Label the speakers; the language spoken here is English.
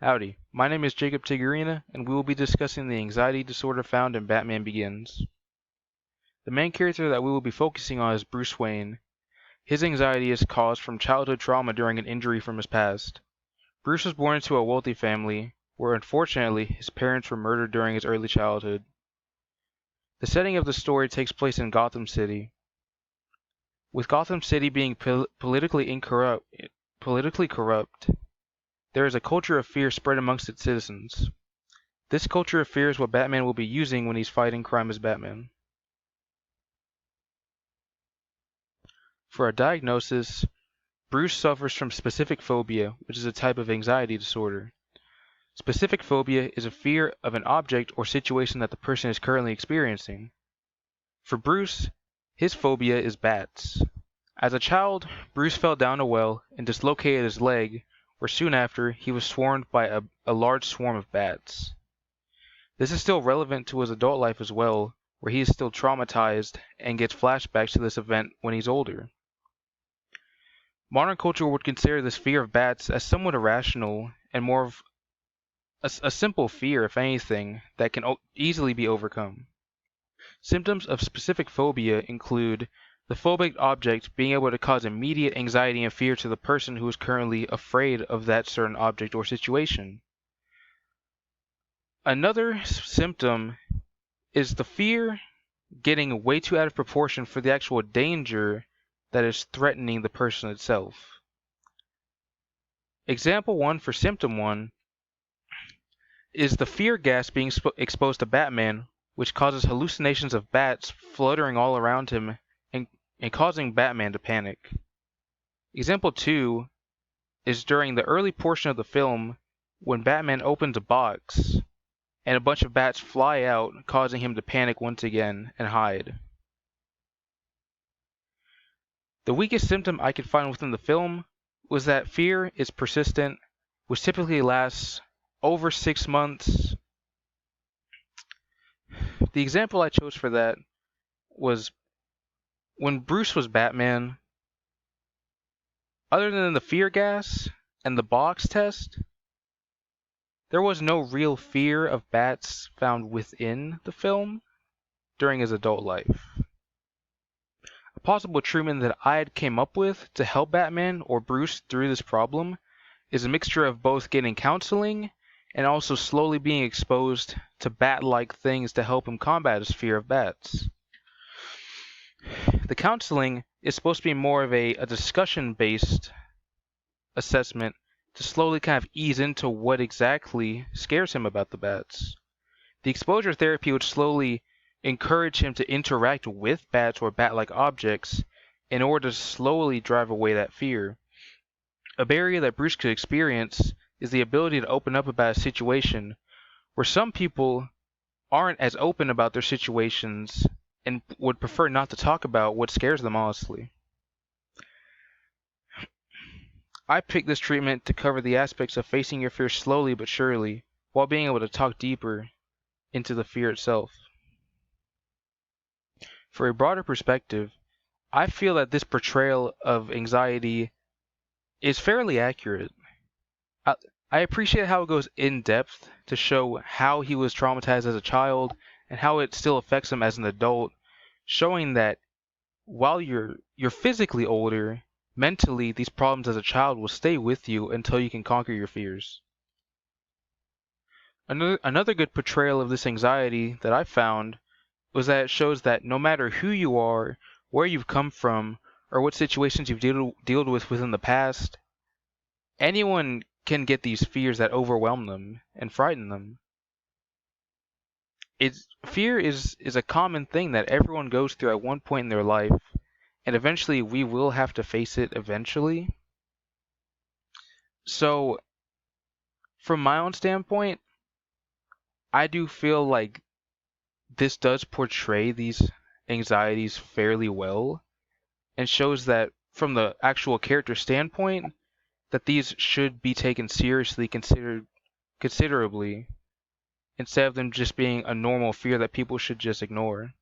Speaker 1: Howdy, my name is Jacob Tigurina, and we will be discussing the anxiety disorder found in Batman Begins. The main character that we will be focusing on is Bruce Wayne. His anxiety is caused from childhood trauma during an injury from his past. Bruce was born into a wealthy family, where unfortunately his parents were murdered during his early childhood. The setting of the story takes place in Gotham City. With Gotham City being politically corrupt, there is a culture of fear spread amongst its citizens. This culture of fear is what Batman will be using when he's fighting crime as Batman. For a diagnosis, Bruce suffers from specific phobia, which is a type of anxiety disorder. Specific phobia is a fear of an object or situation that the person is currently experiencing. For Bruce, his phobia is bats. As a child, Bruce fell down a well and dislocated his leg, where soon after he was swarmed by a large swarm of bats. This is still relevant to his adult life as well, where he is still traumatized and gets flashbacks to this event when he's older. Modern culture would consider this fear of bats as somewhat irrational and more of a simple fear, if anything, that can easily be overcome. Symptoms of specific phobia include the phobic object being able to cause immediate anxiety and fear to the person who is currently afraid of that certain object or situation. Another symptom is the fear getting way too out of proportion for the actual danger that is threatening the person itself. Example 1 for symptom 1 is the fear gas being exposed to Batman, which causes hallucinations of bats fluttering all around him and causing Batman to panic. Example 2 is during the early portion of the film when Batman opens a box and a bunch of bats fly out, causing him to panic once again and hide. The weakest symptom I could find within the film was that fear is persistent, which typically lasts over 6 months. The example I chose for that was when Bruce was Batman. Other than the fear gas and the box test, there was no real fear of bats found within the film during his adult life. A possible treatment that I had came up with to help Batman or Bruce through this problem is a mixture of both getting counseling and also slowly being exposed to bat-like things to help him combat his fear of bats. The counseling is supposed to be more of a discussion-based assessment to slowly kind of ease into what exactly scares him about the bats. The exposure therapy would slowly encourage him to interact with bats or bat-like objects in order to slowly drive away that fear. A barrier that Bruce could experience is the ability to open up about a situation where some people aren't as open about their situations and would prefer not to talk about what scares them honestly. I picked this treatment to cover the aspects of facing your fear slowly but surely, while being able to talk deeper into the fear itself. For a broader perspective, I feel that this portrayal of anxiety is fairly accurate. I appreciate how it goes in depth to show how he was traumatized as a child and how it still affects him as an adult, showing that while you're physically older, mentally these problems as a child will stay with you until you can conquer your fears. Another good portrayal of this anxiety that I found was that it shows that no matter who you are, where you've come from, or what situations you've dealt with within the past, anyone can get these fears that overwhelm them and frighten them. Fear is a common thing that everyone goes through at one point in their life, and eventually we will have to face it eventually. So, from my own standpoint, I do feel like this does portray these anxieties fairly well and shows that from the actual character standpoint that these should be taken seriously considerably instead of them just being a normal fear that people should just ignore.